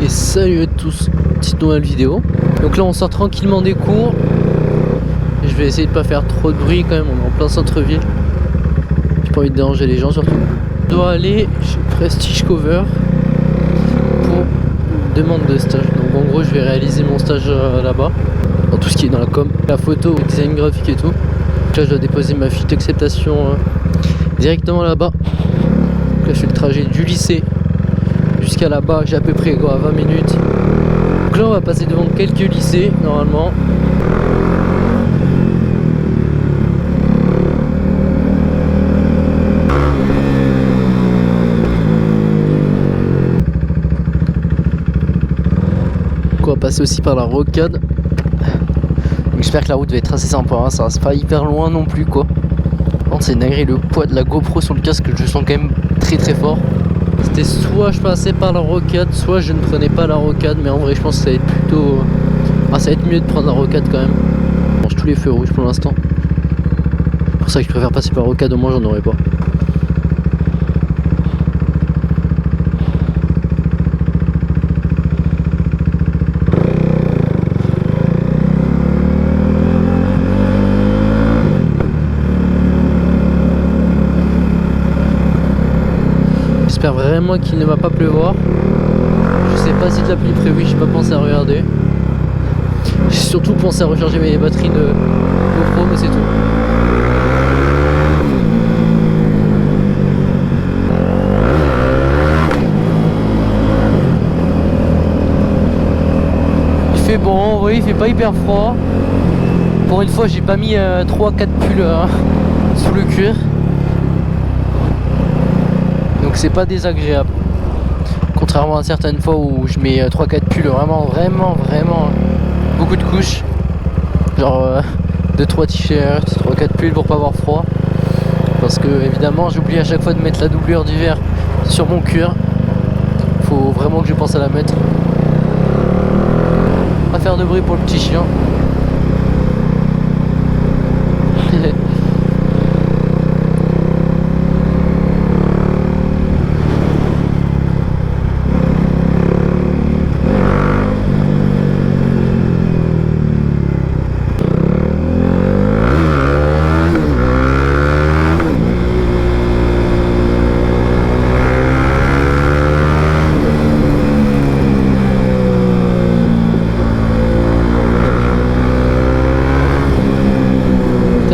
Et salut à tous, petite nouvelle vidéo. Donc là on sort tranquillement des cours. Je vais essayer de pas faire trop de bruit quand même, on est en plein centre-ville. J'ai pas envie de déranger les gens surtout. Je dois aller chez Prestige Cover pour une demande de stage. Donc en gros je vais réaliser mon stage là-bas, dans tout ce qui est dans la com, la photo, le design graphique et tout. Donc là je dois déposer ma fiche d'acceptation directement là-bas. Donc là je fais le trajet du lycée jusqu'à là-bas, j'ai à peu près 20 minutes. Donc là on va passer devant quelques lycées normalement. Donc on va passer aussi par la rocade. Donc j'espère que la route va être assez sympa, hein. Ça reste pas hyper loin non plus quoi. Par contre c'est dingue, le poids de la GoPro sur le casque, je le sens quand même très très fort. C'était soit je passais par la rocade, soit je ne prenais pas la rocade, mais en vrai je pense que ça va être plutôt... ça va être mieux de prendre la rocade quand même. Je mange tous les feux rouges pour l'instant. C'est pour ça que je préfère passer par la rocade, au moins j'en aurai pas. J'espère vraiment qu'il ne va pas pleuvoir. Je sais pas si de la pluie prévue, j'ai pas pensé à regarder. J'ai surtout pensé à recharger mes batteries de GoPro, mais c'est tout. Il fait bon, oui, il fait pas hyper froid. Pour une fois, j'ai pas mis 3-4 pulls sous le cuir. Donc c'est pas désagréable. Contrairement à certaines fois où je mets 3-4 pulls vraiment beaucoup de couches. Genre 2-3 t-shirts, 3-4 pulls pour pas avoir froid. Parce que évidemment j'oublie à chaque fois de mettre la doublure d'hiver sur mon cuir. Faut vraiment que je pense à la mettre. Pas faire de bruit pour le petit chien.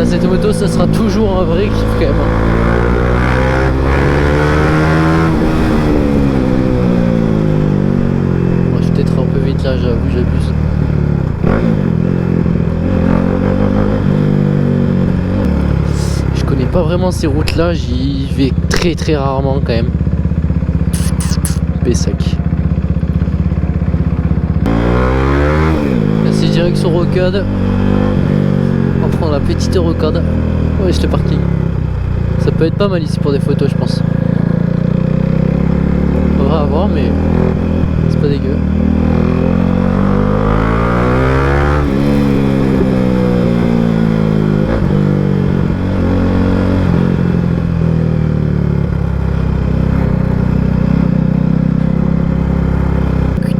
Cette moto ça sera toujours un vrai kiff quand même. Moi je vais peut-être un peu vite là, j'avoue, j'abuse. Je connais pas vraiment ces routes là, j'y vais très rarement quand même. Pessac. Là c'est direction rocade. On va prendre la petite rocade. Ouais, je le parking. Ça peut être pas mal ici pour des photos, je pense. On va voir, mais c'est pas dégueu.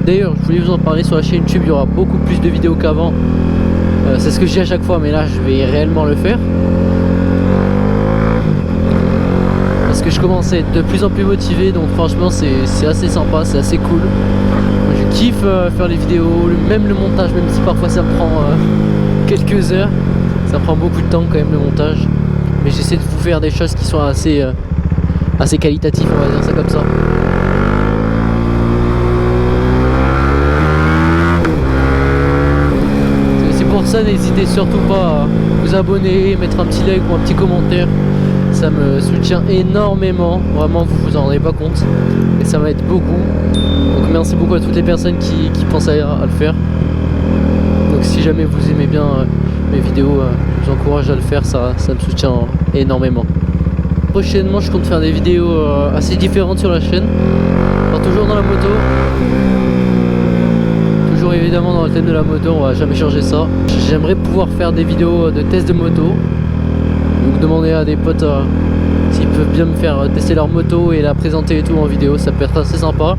D'ailleurs, je voulais vous en parler sur la chaîne YouTube. Il y aura beaucoup plus de vidéos qu'avant. C'est ce que je dis à chaque fois, mais là je vais réellement le faire. Parce que je commence à être de plus en plus motivé, donc franchement c'est assez sympa, c'est assez cool. Je kiffe faire les vidéos, même le montage, même si parfois ça me prend quelques heures. Ça prend beaucoup de temps quand même le montage. Mais j'essaie de vous faire des choses qui sont assez qualitatives, on va dire ça comme ça. Pour ça, n'hésitez surtout pas à vous abonner, mettre un petit like ou un petit commentaire. Ça me soutient énormément. Vraiment, vous en rendez pas compte. Et ça m'aide beaucoup. Donc merci beaucoup à toutes les personnes qui pensent à le faire. Donc si jamais vous aimez bien mes vidéos, je vous encourage à le faire. Ça me soutient énormément. Prochainement, je compte faire des vidéos assez différentes sur la chaîne. Alors, toujours dans la moto. Toujours évidemment dans le thème de la moto, on va jamais changer ça. J'aimerais pouvoir faire des vidéos de tests de moto. Donc demander à des potes s'ils peuvent bien me faire tester leur moto et la présenter et tout en vidéo, ça peut être assez sympa.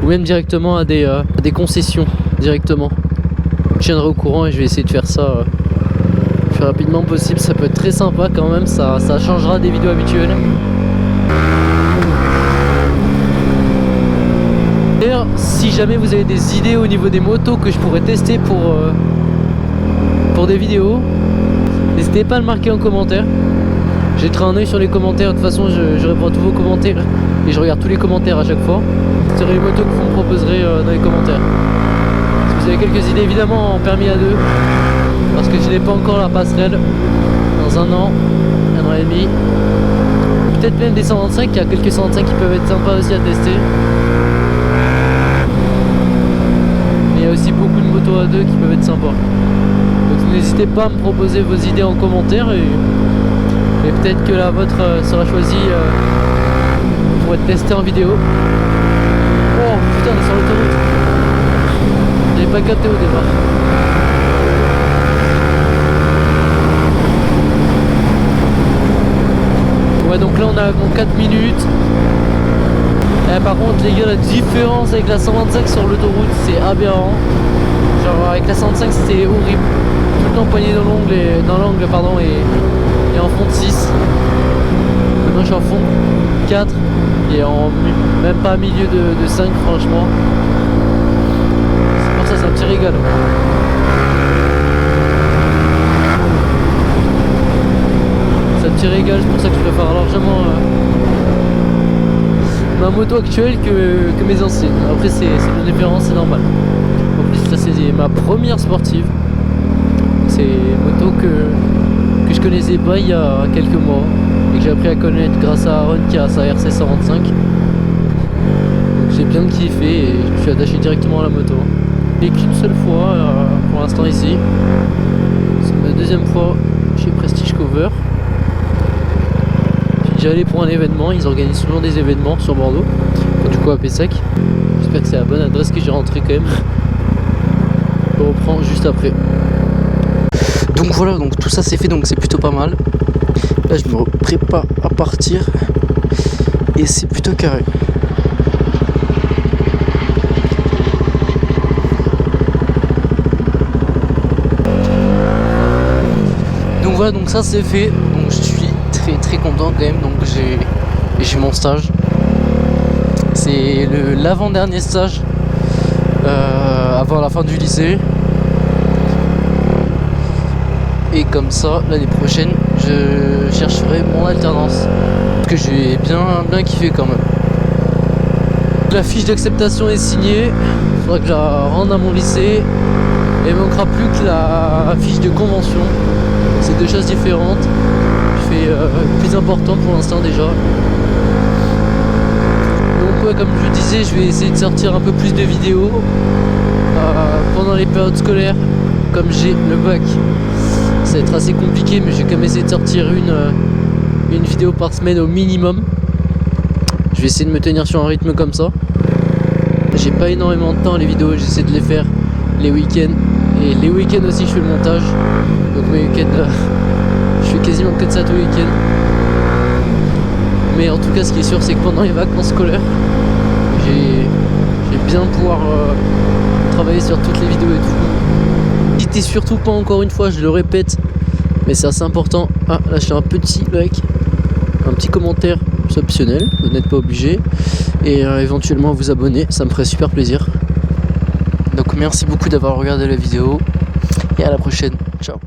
Ou même directement à des concessions directement. Je tiendrai au courant et je vais essayer de faire ça le plus rapidement possible. Ça peut être très sympa quand même, ça changera des vidéos habituelles. D'ailleurs, si jamais vous avez des idées au niveau des motos que je pourrais tester pour des vidéos, n'hésitez pas à le marquer en commentaire. Jetterai un oeil sur les commentaires. De toute façon, je réponds à tous vos commentaires et je regarde tous les commentaires à chaque fois. Ce seraient les motos que vous me proposerez dans les commentaires. Si vous avez quelques idées, évidemment en permis à 2, parce que je n'ai pas encore la passerelle. Dans un an et demi. Peut-être même des 125, il y a quelques 125 qui peuvent être sympas aussi à tester. Mais il y a aussi beaucoup de motos à 2 qui peuvent être sympas. Donc n'hésitez pas à me proposer vos idées en commentaire et peut-être que la vôtre sera choisie pour être testée en vidéo. Oh putain, on est sur l'autoroute. J'avais pas capté au départ. Ouais, donc là on a 4 minutes. Par contre les gars, la différence avec la 125 sur l'autoroute c'est aberrant. Genre avec la 125 c'était horrible. Tout le temps poigné dans l'angle et en fond de 6. Maintenant je suis en fond 4 et même pas milieu de 5 franchement. C'est pour ça, c'est un petit régal. C'est un petit régal, c'est pour ça que je préfère largement ma moto actuelle que mes anciennes. Après c'est une différence, c'est normal. En plus là c'est ma première sportive. C'est une moto que je connaissais pas il y a quelques mois et que j'ai appris à connaître grâce à Aaron qui a sa RC 125. Donc j'ai bien kiffé et je me suis attaché directement à la moto. Et qu'une seule fois pour l'instant ici. C'est ma deuxième fois chez Prestige Cover. J'ai déjà allé pour un événement, ils organisent souvent des événements sur Bordeaux. Du coup à Pessac. J'espère que c'est la bonne adresse que j'ai rentrée quand même. Je reprends juste après. Donc voilà, donc tout ça c'est fait, donc c'est plutôt pas mal. Là je me prépare à partir et c'est plutôt carré. Donc voilà, donc ça c'est fait. Donc je suis très content quand même. Donc j'ai mon stage. C'est l'avant-dernier stage avant la fin du lycée. Et comme ça, l'année prochaine, je chercherai mon alternance. Parce que j'ai bien kiffé quand même. La fiche d'acceptation est signée. Il faudra que je la rende à mon lycée. Et il ne manquera plus que la fiche de convention. C'est deux choses différentes. Je fais plus important pour l'instant déjà. Donc ouais, comme je vous disais, je vais essayer de sortir un peu plus de vidéos pendant les périodes scolaires. Comme j'ai le bac. Ça va être assez compliqué, mais je vais quand même essayer de sortir une vidéo par semaine au minimum. Je vais essayer de me tenir sur un rythme comme ça. J'ai pas énormément de temps, les vidéos, j'essaie de les faire les week-ends. Et les week-ends aussi je fais le montage. Donc mes week-ends, je fais quasiment que de ça tous les week-ends. Mais en tout cas ce qui est sûr c'est que pendant les vacances scolaires, j'ai bien pouvoir travailler sur toutes les vidéos et tout. N'hésitez surtout pas, encore une fois, je le répète, mais c'est assez important à lâcher un petit like, un petit commentaire, c'est optionnel, vous n'êtes pas obligé, et éventuellement vous abonner, ça me ferait super plaisir. Donc merci beaucoup d'avoir regardé la vidéo, et à la prochaine, ciao.